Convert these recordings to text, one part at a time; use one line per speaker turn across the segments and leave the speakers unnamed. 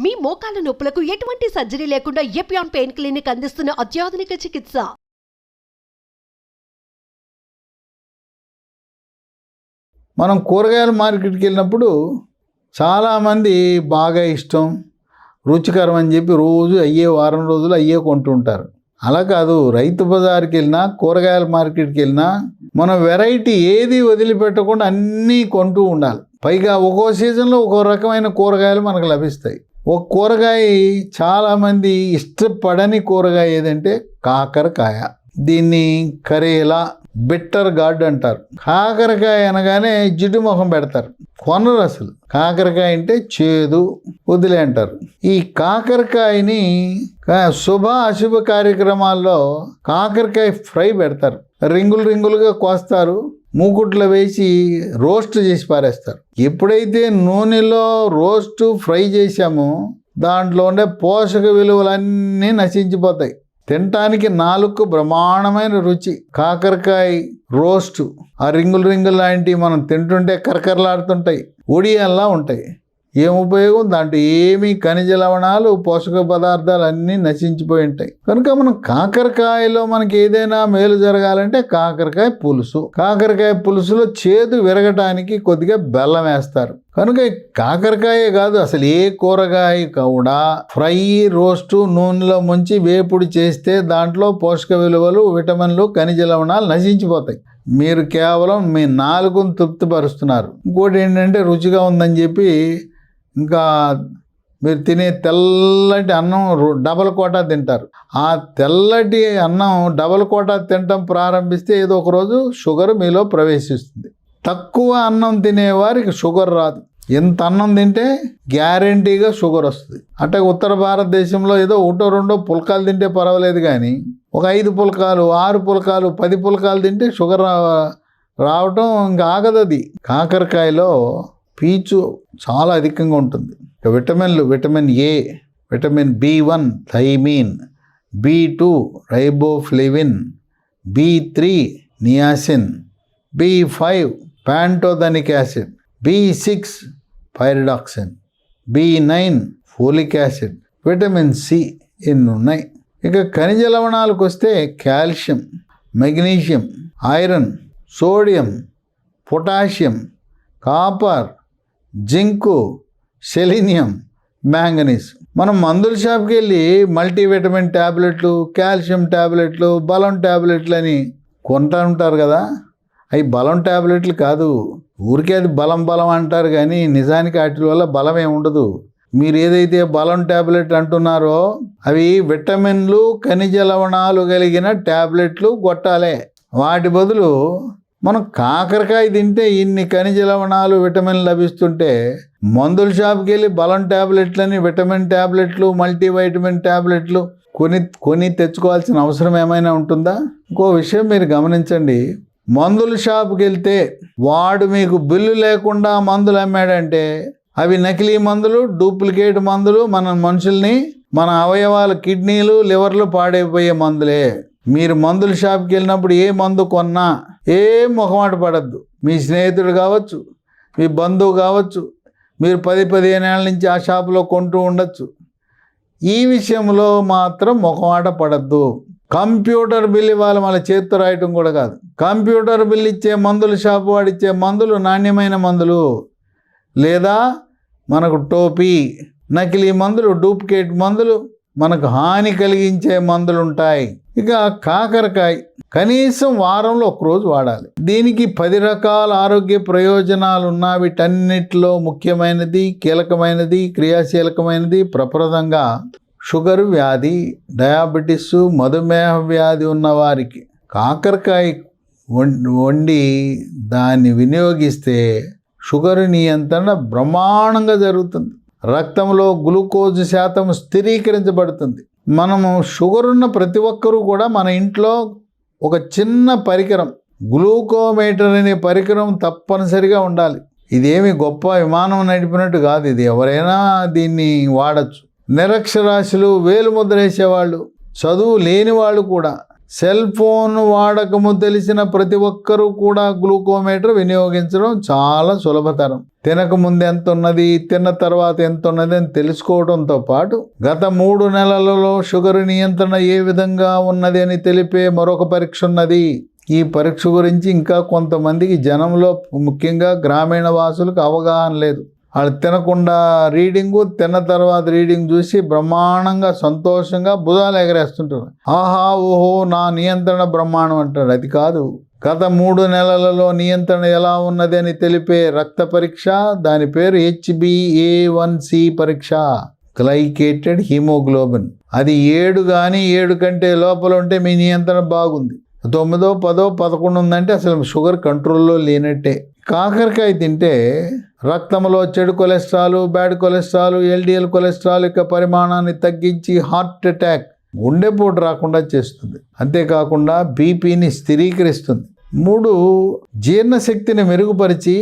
మీ మోకాల నొప్పులకు ఎటువంటి సర్జరీ లేకుండా ఎపియాన్ పెయిన్ క్లినిక్ అందిస్తున్న అత్యాధునిక చికిత్స.
మనం కూరగాయల మార్కెట్కి వెళ్ళినప్పుడు చాలామంది బాగా ఇష్టం, రుచికరం అని చెప్పి రోజు వారం రోజులు కొంటుంటారు. అలా కాదు, రైతు బజార్కి వెళ్ళినా కూరగాయల మార్కెట్కి వెళ్ళినా మనం వెరైటీ ఏది వదిలిపెట్టకుండా అన్నీ కొంటూ ఉండాలి. పైగా ఒక్కో సీజన్లో ఒక్కో రకమైన కూరగాయలు మనకు లభిస్తాయి. ఒక కూరగాయ చాలామంది ఇష్టపడని కూరగాయ ఏదంటే కాకరకాయ. దీన్ని కరేలా, బిట్టర్ గార్డ్ అంటారు. కాకరకాయ అనగానే జిడ్డు మొహం పెడతారు, కొనరు అసలు. కాకరకాయ అంటే చేదు, వదిలే అంటారు. ఈ కాకరకాయని శుభ అశుభ కార్యక్రమాల్లో కాకరకాయ ఫ్రై పెడతారు. రింగులు రింగులుగా కోస్తారు, మూకుట్లో వేసి రోస్ట్ చేసి పారేస్తారు. ఎప్పుడైతే నూనెలో రోస్ట్ ఫ్రై చేసామో దాంట్లో ఉండే పోషక విలువలన్నీ నశించిపోతాయి. తినటానికి నాలుగు బ్రహ్మాండమైన రుచి. కాకరకాయ రోస్టు, ఆ రింగులు లాంటివి మనం తింటుంటే కరకరలాడుతుంటాయి, ఒడియాల్లా ఉంటాయి. ఏం ఉపయోగం? దాంట్లో ఏమీ ఖనిజ లవణాలు, పోషక పదార్థాలు అన్నీ నశించిపోయి ఉంటాయి. కనుక మనం కాకరకాయలో మనకి ఏదైనా మేలు జరగాలంటే కాకరకాయ పులుసు. కాకరకాయ పులుసులో చేదు విరగటానికి కొద్దిగా బెల్లం వేస్తారు. కనుక కాకరకాయే కాదు, అసలు ఏ కూరగాయ కూడా ఫ్రై, రోస్టు, నూనెలో ముంచి వేపుడు చేస్తే దాంట్లో పోషక విలువలు, విటమిన్లు, ఖనిజ లవణాలు నశించిపోతాయి. మీరు కేవలం మీ నాలుగును తృప్తిపరుస్తున్నారు. ఇంకోటి ఏంటంటే రుచిగా ఉందని చెప్పి ఇంకా మీరు తినే తెల్లటి అన్నం డబల్ కోటా తింటారు. ఆ తెల్లటి అన్నం డబల్ కోటా తినటం ప్రారంభిస్తే ఏదో ఒక రోజు షుగర్ మీలో ప్రవేశిస్తుంది. తక్కువ అన్నం తినేవారికి షుగర్ రాదు. ఎంత అన్నం తింటే గ్యారంటీగా షుగర్ వస్తుంది. అంటే ఉత్తర భారతదేశంలో ఏదో ఒకటో రెండో పుల్కాలు తింటే పర్వాలేదు, కానీ ఒక 5 పుల్కాలు, 6 పుల్కాలు, 10 పుల్కాలు తింటే షుగర్ రావటం ఇంకా ఆగదు. అది కాకరకాయలో పీచు చాలా అధికంగా ఉంటుంది. విటమిన్లు, vitamin A, vitamin B1 thiamine, B2 riboflavin, B3 niacin, B5 pantothenic acid, B6 pyridoxine, B9 folic acid, vitamin C ఎన్ని ఉన్నాయి. ఇక ఖనిజ లవణాలకు వస్తే calcium, magnesium, iron, sodium, potassium, copper, zinc, selenium, manganese. మనం మందుల షాప్కి వెళ్ళి మల్టీవిటమిన్ ట్యాబ్లెట్లు, కాల్షియం ట్యాబ్లెట్లు, బలం ట్యాబ్లెట్లు అని కొంటూ ఉంటారు కదా. అవి బలం ట్యాబ్లెట్లు కాదు, ఊరికే అది బలం అంటారు, కానీ నిజానికి వాటి వల్ల బలం ఏమి ఉండదు. మీరు ఏదైతే బలం ట్యాబ్లెట్ అంటున్నారో అవి విటమిన్లు, ఖనిజ లవణాలు కలిగిన ట్యాబ్లెట్లు కొట్టాలే. వాటి బదులు మనం కాకరకాయ తింటే ఇన్ని ఖనిజ లవణాలు, విటమిన్లు లభిస్తుంటే మందుల షాప్కి వెళ్ళి బలం ట్యాబ్లెట్లని, విటమిన్ ట్యాబ్లెట్లు, మల్టీవైటమిన్ ట్యాబ్లెట్లు కొని తెచ్చుకోవాల్సిన అవసరం ఏమైనా ఉంటుందా? ఇంకో విషయం మీరు గమనించండి. మందుల షాప్కి వెళ్తే వాడు మీకు బిల్లు లేకుండా మందులు అమ్మాడంటే అవి నకిలీ మందులు, డూప్లికేట్ మందులు, మన మనుషుల్ని, మన అవయవాలు, కిడ్నీలు, లివర్లు పాడైపోయే మందులే. మీరు మందుల షాప్కి వెళ్ళినప్పుడు ఏ మందు కొన్నా ఏం మొహమాట పడద్దు. మీ స్నేహితుడు కావచ్చు, మీ బంధువు కావచ్చు, మీరు 10-15 ఏళ్ళ నుంచి ఆ షాపులో కొంటూ ఉండొచ్చు. ఈ విషయంలో మాత్రం మొహమాట పడద్దు. కంప్యూటర్ బిల్ ఇవ్వాలి, మళ్ళీ చేతితో రాయటం కూడా కాదు. కంప్యూటర్ బిల్ ఇచ్చే మందుల షాపు వాడిచ్చే మందులు నాణ్యమైన మందులు, లేదా మనకు టోపీ, నకిలీ మందులు, డూప్లికేట్ మందులు, మనకు హాని కలిగించే మందులు ఉంటాయి. ఇక కాకరకాయ కనీసం వారంలో ఒకరోజు వాడాలి. దీనికి 10 రకాల ఆరోగ్య ప్రయోజనాలు ఉన్నా వీటన్నిటిలో ముఖ్యమైనది, కీలకమైనది, క్రియాశీలకమైనది ప్రప్రదంగా షుగర్ వ్యాధి, డయాబెటిస్, మధుమేహ వ్యాధి ఉన్నవారికి కాకరకాయ వండి దాన్ని వినియోగిస్తే షుగర్ నియంత్రణ బ్రహ్మాండంగా జరుగుతుంది. రక్తంలో గ్లూకోజ్ శాతం స్థిరీకరించబడుతుంది. మనము షుగర్ ఉన్న ప్రతి ఒక్కరూ కూడా మన ఇంట్లో ఒక చిన్న పరికరం, గ్లూకోమీటర్ అనే పరికరం తప్పనిసరిగా ఉండాలి. ఇదేమి గొప్ప విమానం నడిపినట్టు కాదు, ఇది ఎవరైనా దీన్ని వాడచ్చు. నిరక్షరాస్యులు, వేలు ముద్ర వేసేవాళ్ళు, చదువు లేని వాళ్ళు కూడా సెల్ ఫోన్ వాడకము తెలిసిన ప్రతి ఒక్కరూ కూడా గ్లూకోమీటర్ వినియోగించడం చాలా సులభతరం. తినకముందు ఎంత ఉన్నది, తిన్న తర్వాత ఎంత ఉన్నది అని తెలుసుకోవడంతో పాటు గత 3 నెలలలో షుగర్ నియంత్రణ ఏ విధంగా ఉన్నది అని తెలిపే మరొక పరీక్ష ఉన్నది. ఈ పరీక్ష గురించి ఇంకా కొంతమందికి జనంలో ముఖ్యంగా గ్రామీణ వాసులకు అవగాహన లేదు. వాళ్ళు తినకుండా రీడింగు, తిన్న తర్వాత రీడింగ్ చూసి బ్రహ్మాండంగా సంతోషంగా భుజాలు ఎగరేస్తుంటారు. ఆహా ఓహో నా నియంత్రణ బ్రహ్మాండం అంటారు. అది కాదు, గత 3 నెలలలో నియంత్రణ ఎలా ఉన్నది అని తెలిపే రక్త పరీక్ష. దాని పేరు HbA1c పరీక్ష, గ్లైకేటెడ్ హిమోగ్లోబిన్. అది 7 కానీ 7 కంటే లోపల ఉంటే మీ నియంత్రణ బాగుంది. 9, 10, 11 ఉందంటే అసలు షుగర్ కంట్రోల్లో లేనట్టే. కాకరకాయ తింటే రక్తంలో చెడు cholesterol, bad cholesterol, LDL cholesterol యొక్క పరిమాణాన్ని తగ్గించి హార్ట్ అటాక్, గుండెపోటు రాకుండా చేస్తుంది. అంతేకాకుండా బీపీని స్థిరీకరిస్తుంది. 3, జీర్ణశక్తిని మెరుగుపరిచి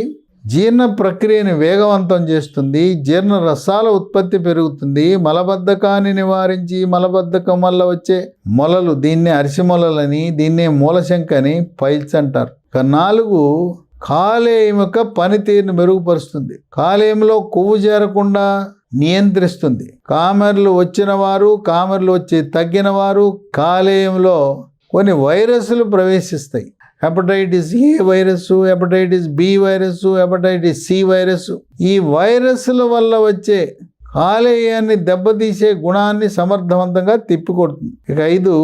జీర్ణ ప్రక్రియను వేగవంతం చేస్తుంది. జీర్ణ రసాల ఉత్పత్తి పెరుగుతుంది. మలబద్ధకాన్ని నివారించి మలబద్ధకం వల్ల వచ్చే మొలలు, దీన్నే అరిసిమొలలని, దీన్నే మూలశంక అని పైల్స్ అంటారు. 4, కాలేయం యొక్క పనితీరును మెరుగుపరుస్తుంది. కాలేయంలో కొవ్వు చేరకుండా నియంత్రిస్తుంది. కామెర్లు వచ్చిన వారు, కామెర్లు వచ్చి తగ్గిన వారు కాలేయంలో కొన్ని వైరస్లు ప్రవేశిస్తాయి. Hepatitis A virus, hepatitis B virus, hepatitis C virus. ఈ వైరస్ల వల్ల వచ్చే కాలేయాన్ని దెబ్బతీసే గుణాన్ని సమర్థవంతంగా తిప్పికొడుతుంది. ఇక 5,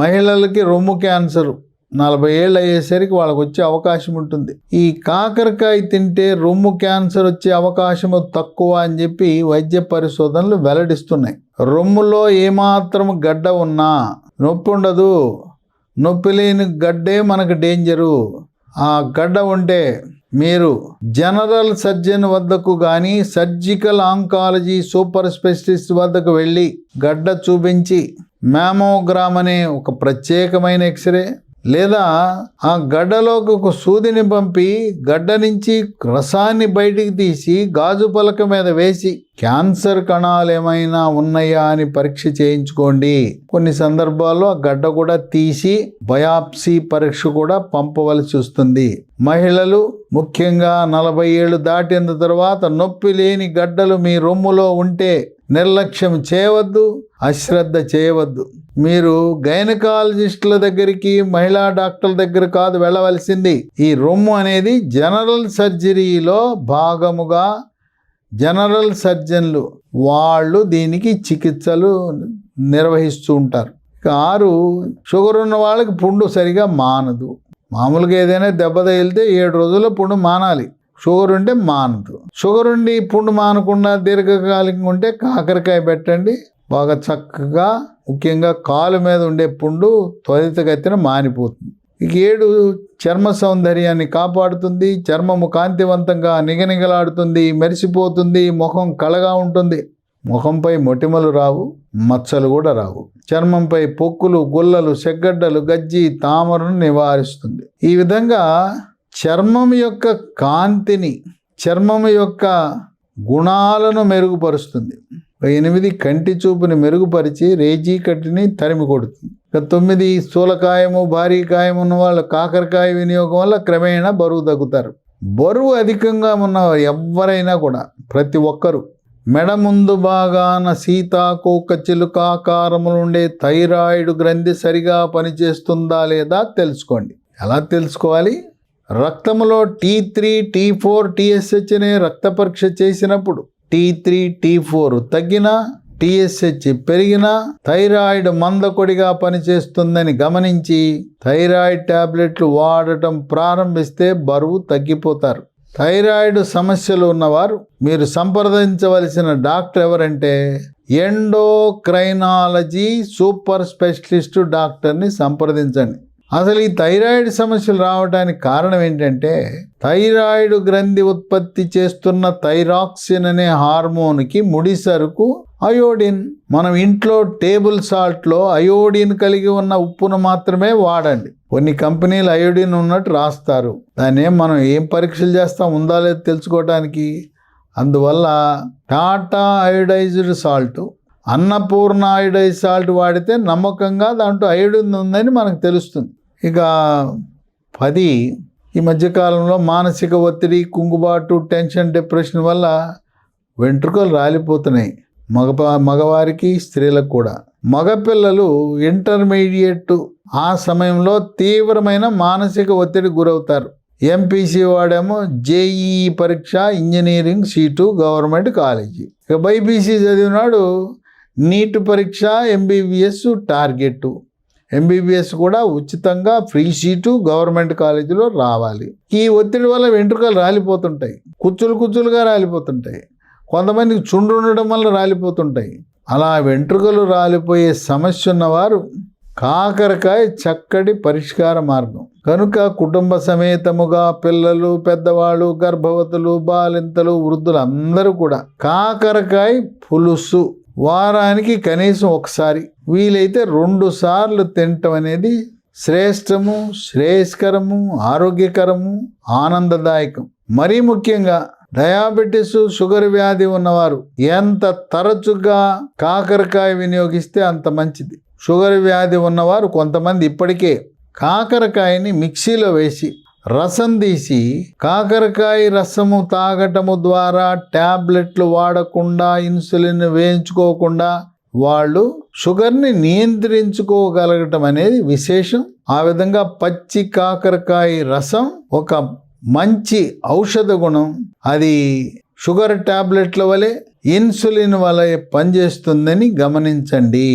మహిళలకి రొమ్ము క్యాన్సర్ 40 ఏళ్ళు అయ్యేసరికి వాళ్ళకి వచ్చే అవకాశం ఉంటుంది. ఈ కాకరకాయ తింటే రొమ్ము క్యాన్సర్ వచ్చే అవకాశము తక్కువ అని చెప్పి వైద్య పరిశోధనలు వెల్లడిస్తున్నాయి. రొమ్ములో ఏమాత్రం గడ్డ ఉన్నా నొప్పి ఉండదు. నొప్పి లేని గడ్డే మనకు డేంజరు. ఆ గడ్డ ఉంటే మీరు జనరల్ సర్జన్ వద్దకు కానీ సర్జికల్ ఆంకాలజీ సూపర్ స్పెషలిస్ట్ వద్దకు వెళ్ళి గడ్డ చూపించి మ్యామోగ్రామ్ అనే ఒక ప్రత్యేకమైన ఎక్స్రే లేదా ఆ గడ్డలోకి ఒక సూదిని పంపి గడ్డ నుంచి రసాన్ని బయటికి తీసి గాజు పలక మీద వేసి క్యాన్సర్ కణాలు ఏమైనా ఉన్నాయా అని పరీక్ష చేయించుకోండి. కొన్ని సందర్భాల్లో ఆ గడ్డ కూడా తీసి బయాప్సీ పరీక్ష కూడా పంపవలసి వస్తుంది. మహిళలు ముఖ్యంగా 40 ఏళ్ళు దాటిన తర్వాత నొప్పి లేని గడ్డలు మీ రొమ్ములో ఉంటే నిర్లక్ష్యం చేయవద్దు, అశ్రద్ధ చేయవద్దు. మీరు గైనకాలజిస్టుల దగ్గరికి, మహిళా డాక్టర్ల దగ్గర కాదు వెళ్ళవలసింది. ఈ రొమ్ము అనేది జనరల్ సర్జరీలో భాగముగా జనరల్ సర్జన్లు వాళ్ళు దీనికి చికిత్సలు నిర్వహిస్తూ ఉంటారు. ఇక 6, షుగర్ ఉన్న వాళ్ళకి పుండు సరిగా మానదు. మామూలుగా ఏదైనా దెబ్బ తగిలితే 7 రోజుల్లో పుండు మానాలి. షుగర్ ఉంటే మానదు. షుగర్ ఉండి పుండు మానకుండా దీర్ఘకాలికంగా ఉంటే కాకరకాయ పెట్టండి. బాగా చక్కగా, ముఖ్యంగా కాలు మీద ఉండే పుండు త్వరితగతిన మానిపోతుంది. ఇక 7, చర్మ సౌందర్యాన్ని కాపాడుతుంది. చర్మము కాంతివంతంగా నిగనిగలాడుతుంది, మెరిసిపోతుంది. ముఖం కళగా ఉంటుంది. ముఖంపై మొటిమలు రావు, మచ్చలు కూడా రావు. చర్మంపై పొక్కులు, గుల్లలు, సెగ్గడ్డలు, గజ్జి, తామరను నివారిస్తుంది. ఈ విధంగా చర్మం యొక్క కాంతిని, చర్మం యొక్క గుణాలను మెరుగుపరుస్తుంది. 8, కంటి చూపుని మెరుగుపరిచి రేజీ కట్టిని తరిమి కొడుతుంది. 9, స్థూలకాయము, భారీ కాయం ఉన్న వాళ్ళు కాకరకాయ వినియోగం వల్ల క్రమేణా బరువు తగ్గుతారు. బరువు అధికంగా ఉన్న ఎవరైనా కూడా, ప్రతి ఒక్కరూ మెడ ముందు భాగాన సీతాకోక చిలుకాకారములు ఉండే థైరాయిడ్ గ్రంథి సరిగా పనిచేస్తుందా లేదా తెలుసుకోండి. ఎలా తెలుసుకోవాలి? రక్తములో T3, T4, TSH అనే రక్త పరీక్ష చేసినప్పుడు T3, T4 తగ్గినా, TSH పెరిగినా థైరాయిడ్ మందకొడిగా పనిచేస్తుందని గమనించి థైరాయిడ్ టాబ్లెట్లు వాడటం ప్రారంభిస్తే బరువు తగ్గిపోతారు. థైరాయిడ్ సమస్యలు ఉన్నవారు మీరు సంప్రదించవలసిన డాక్టర్ ఎవరంటే ఎండోక్రైనాలజీ సూపర్ స్పెషలిస్ట్ డాక్టర్ని సంప్రదించండి. అసలు ఈ థైరాయిడ్ సమస్యలు రావడానికి కారణం ఏంటంటే థైరాయిడ్ గ్రంథి ఉత్పత్తి చేస్తున్న థైరాక్సిన్ అనే హార్మోన్కి ముడిసరుకు అయోడిన్. మనం ఇంట్లో టేబుల్ సాల్ట్లో అయోడిన్ కలిగి ఉన్న ఉప్పును మాత్రమే వాడండి. కొన్ని కంపెనీలు అయోడిన్ ఉన్నట్టు రాస్తారు. దాన్ని మనం ఏం పరీక్షలు చేస్తాం ఉందా లేదో తెలుసుకోవడానికి. అందువల్ల Tata iodized salt, Annapurna iodize salt వాడితే నమ్మకంగా దాంట్లో అయోడిన్ ఉందని మనకు తెలుస్తుంది. ఇక 10, ఈ మధ్యకాలంలో మానసిక ఒత్తిడి, కుంగుబాటు, టెన్షన్, డిప్రెషన్ వల్ల వెంట్రుకలు రాలిపోతున్నాయి. మగవారికి, స్త్రీలకు కూడా. మగపిల్లలు ఇంటర్మీడియట్ ఆ సమయంలో తీవ్రమైన మానసిక ఒత్తిడి గురవుతారు. ఎంపీసీ వాడేమో జేఈ పరీక్ష, ఇంజనీరింగ్ సీటు, గవర్నమెంట్ కాలేజీ. ఇక బైపీసీ చదివినాడు నీట్ పరీక్ష, ఎంబీబీఎస్ టార్గెట్. ఎంబీబీఎస్ కూడా ఉచితంగా ఫ్రీ సీటు గవర్నమెంట్ కాలేజీలో రావాలి. ఈ ఒత్తిడి వల్ల వెంట్రుకలు రాలిపోతుంటాయి, కుచ్చులుగా రాలిపోతుంటాయి. కొంతమందికి చుండ్రు ఉండడం వల్ల రాలిపోతుంటాయి. అలా వెంట్రుకలు రాలిపోయే సమస్య ఉన్నవారు కాకరకాయ చక్కటి పరిష్కార మార్గం. కనుక కుటుంబ సమేతముగా పిల్లలు, పెద్దవాళ్ళు, గర్భవతులు, బాలింతలు, వృద్ధులు అందరూ కూడా కాకరకాయ పులుసు వారానికి కనీసం ఒకసారి, వీలైతే 2 సార్లు తినటం అనేది శ్రేష్టము, శ్రేయస్కరము, ఆరోగ్యకరము, ఆనందదాయకం. మరీ ముఖ్యంగా డయాబెటీస్, షుగర్ వ్యాధి ఉన్నవారు ఎంత తరచుగా కాకరకాయ వినియోగిస్తే అంత మంచిది. షుగర్ వ్యాధి ఉన్నవారు కొంతమంది ఇప్పటికే కాకరకాయని మిక్సీలో వేసి రసం తీసి కాకరకాయ రసము తాగటము ద్వారా ట్యాబ్లెట్లు వాడకుండా, ఇన్సులిన్ వేయించుకోకుండా వాళ్ళు షుగర్ని నియంత్రించుకోగలగటం అనేది విశేషం. ఆ విధంగా పచ్చి కాకరకాయ రసం ఒక మంచి ఔషధ గుణం. అది షుగర్ ట్యాబ్లెట్ల వలె, ఇన్సులిన్ వలె పనిచేస్తుందని గమనించండి.